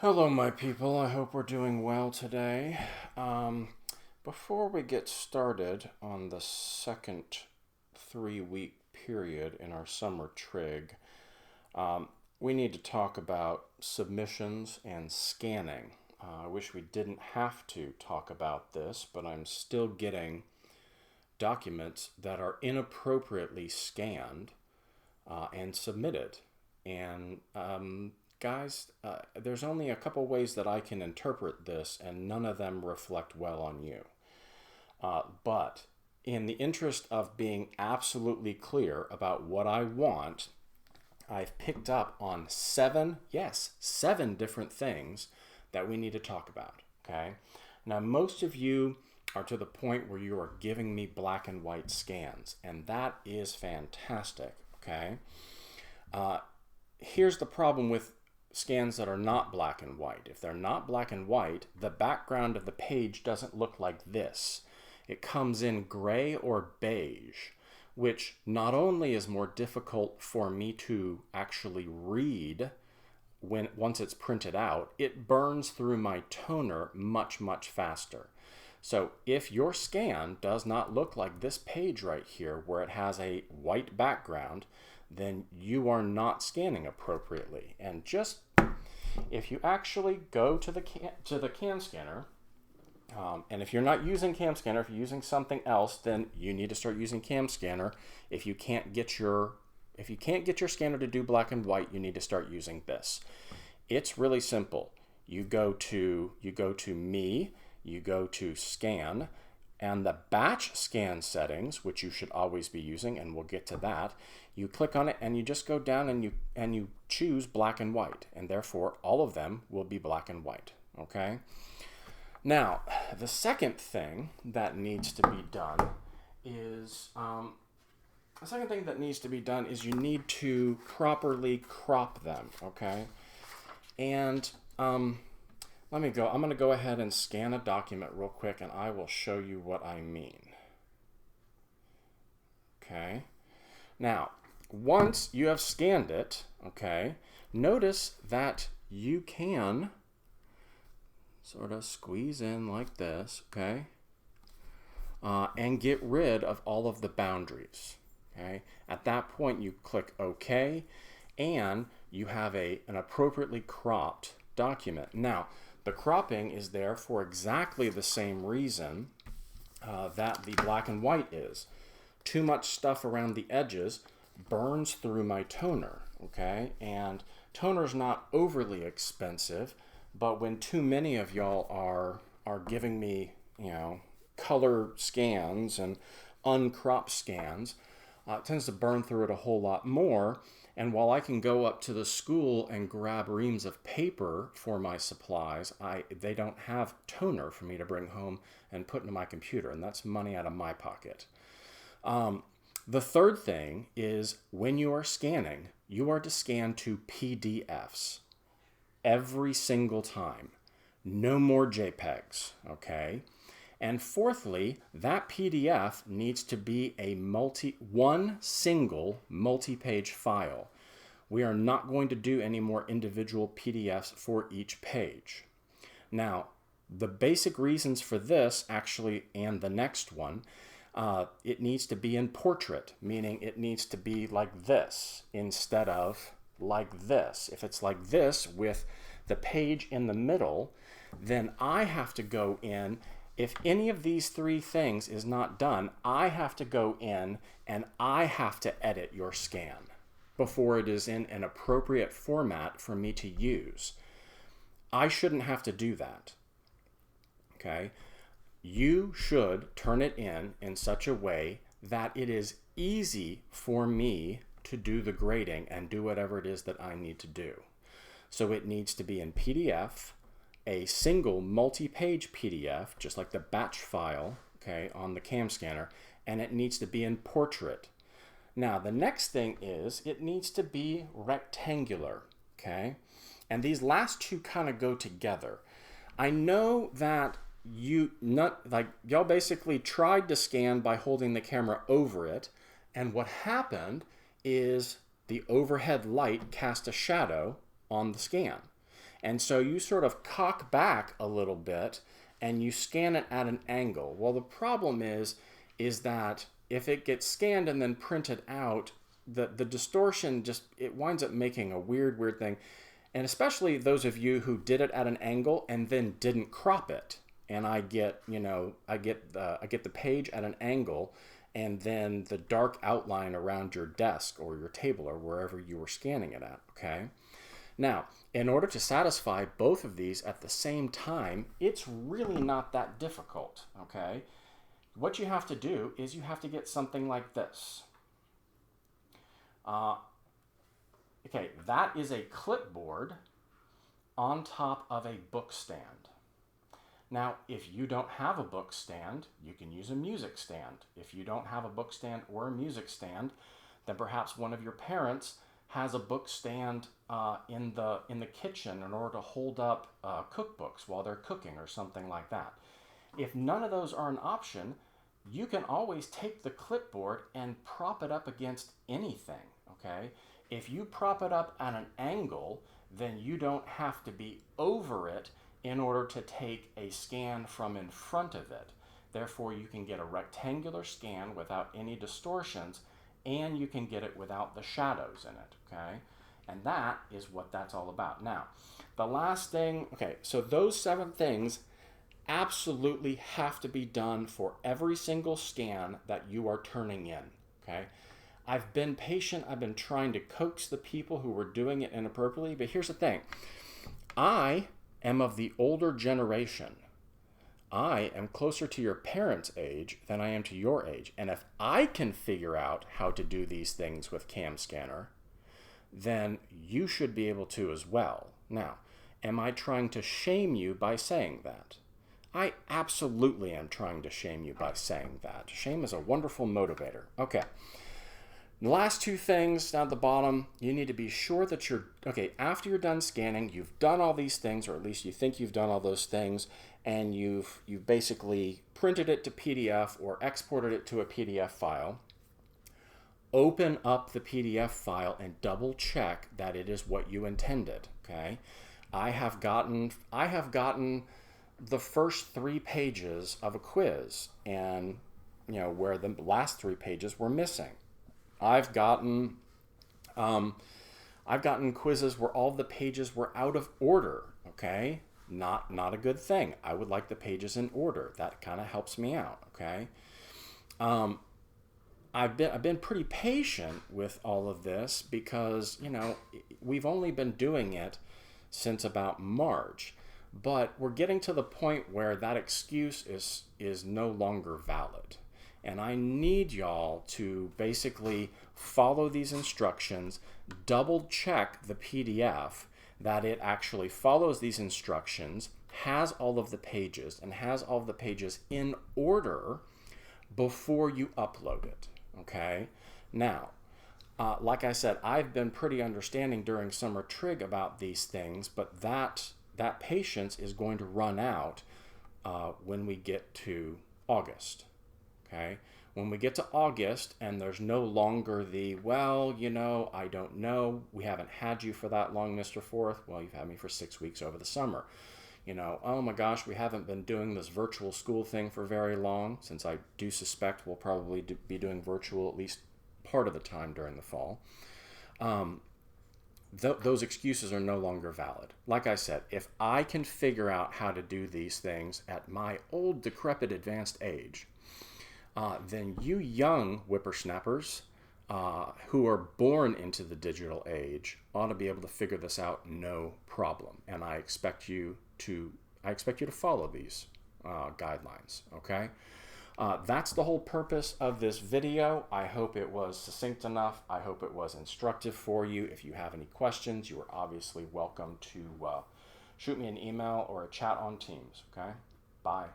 Hello, my people. I hope we're doing well today. Before we get started on the second 3-week period in our summer trig, we need to talk about submissions and scanning. I wish we didn't have to talk about this, but I'm still getting documents that are inappropriately scanned and submitted. And guys, there's only a couple ways that I can interpret this, and none of them reflect well on you. But in the interest of being absolutely clear about what I want, I've picked up on seven different things that we need to talk about, okay? Now, most of you are to the point where you are giving me black and white scans, and that is fantastic, okay? Here's the problem with scans that are not black and white. If they're not black and white, the background of the page doesn't look like this. It comes in gray or beige, which not only is more difficult for me to actually read once it's printed out, it burns through my toner much faster. So if your scan does not look like this page right here where it has a white background, then you are not scanning appropriately. And just if you actually go to the cam scanner, and if you're not using cam scanner, if you're using something else, then you need to start using cam scanner. If you can't get your scanner to do black and white, you need to start using this. It's really simple. You go to me, you go to scan, and the batch scan settings, which you should always be using, and we'll get to that, you click on it and you just go down and you choose black and white, and therefore all of them will be black and white, okay? Now, the second thing that needs to be done is you need to properly crop them, okay? And let me go. I'm going to go ahead and scan a document real quick, and I will show you what I mean. Okay. Now, once you have scanned it, okay, notice that you can sort of squeeze in like this, okay, and get rid of all of the boundaries, okay? At that point, you click OK, and you have an appropriately cropped document. Now, the cropping is there for exactly the same reason that the black and white is. Too much stuff around the edges burns through my toner, okay? And toner's not overly expensive, but when too many of y'all are giving me, color scans and uncropped scans, it tends to burn through it a whole lot more. And while I can go up to the school and grab reams of paper for my supplies, they don't have toner for me to bring home and put into my computer, and that's money out of my pocket. The third thing is when you are scanning, you are to scan to PDFs every single time. No more JPEGs, okay? And fourthly, that PDF needs to be one single multi-page file. We are not going to do any more individual PDFs for each page. Now, the basic reasons for this actually, and the next one, it needs to be in portrait, meaning it needs to be like this instead of like this. If it's like this with the page in the middle, then I have to go in. If any of these three things is not done, I have to go in and I have to edit your scan before it is in an appropriate format for me to use. I shouldn't have to do that, okay? You should turn it in such a way that it is easy for me to do the grading and do whatever it is that I need to do. So it needs to be in PDF, a single multi-page PDF, just like the batch file, okay, on the cam scanner, and it needs to be in portrait. Now, the next thing is it needs to be rectangular, okay? And these last two kind of go together. I know that y'all basically tried to scan by holding the camera over it, and what happened is the overhead light cast a shadow on the scan. And so you sort of cock back a little bit and you scan it at an angle. Well, the problem is that if it gets scanned and then printed out, the distortion just, it winds up making a weird thing. And especially those of you who did it at an angle and then didn't crop it. And I get, I get the page at an angle and then the dark outline around your desk or your table or wherever you were scanning it at, okay? Now, in order to satisfy both of these at the same time, it's really not that difficult, okay? What you have to do is you have to get something like this. Okay, that is a clipboard on top of a book stand. Now, if you don't have a book stand, you can use a music stand. If you don't have a book stand or a music stand, then perhaps one of your parents has a book stand in the kitchen in order to hold up cookbooks while they're cooking or something like that. If none of those are an option, you can always take the clipboard and prop it up against anything, okay? If you prop it up at an angle, then you don't have to be over it in order to take a scan from in front of it. Therefore, you can get a rectangular scan without any distortions, and you can get it without the shadows in it, okay? And that is what that's all about. Now, the last thing, okay, so those 7 things absolutely have to be done for every single scan that you are turning in, okay? I've been patient. I've been trying to coax the people who were doing it inappropriately, but here's the thing. I am of the older generation. I am closer to your parents' age than I am to your age. And if I can figure out how to do these things with Cam Scanner, then you should be able to as well. Now, am I trying to shame you by saying that? I absolutely am trying to shame you by saying that. Shame is a wonderful motivator. Okay. The last 2 things down at the bottom, you need to be sure that okay, after you're done scanning, you've done all these things, or at least you think you've done all those things, and you've basically printed it to PDF or exported it to a PDF file. Open up the PDF file and double check that it is what you intended, okay? I have gotten the first 3 pages of a quiz, and where the last 3 pages were missing. I've gotten quizzes where all the pages were out of order, okay? Not a good thing. I would like the pages in order. That kind of helps me out, okay? I've been pretty patient with all of this because, we've only been doing it since about March, but we're getting to the point where that excuse is no longer valid. And I need y'all to basically follow these instructions, double check the PDF that it actually follows these instructions, has all of the pages, and has all of the pages in order before you upload it, okay? Now, like I said, I've been pretty understanding during summer trig about these things, but that patience is going to run out when we get to August. Okay, when we get to August and there's no longer the, well, I don't know, we haven't had you for that long, Mr. Forth. Well, you've had me for 6 weeks over the summer. Oh my gosh, we haven't been doing this virtual school thing for very long, since I do suspect we'll probably be doing virtual at least part of the time during the fall. Those excuses are no longer valid. Like I said, if I can figure out how to do these things at my old, decrepit, advanced age, then you young whippersnappers who are born into the digital age ought to be able to figure this out no problem. And I expect you to follow these guidelines, okay? That's the whole purpose of this video. I hope it was succinct enough. I hope it was instructive for you. If you have any questions, you are obviously welcome to shoot me an email or a chat on Teams, okay? Bye.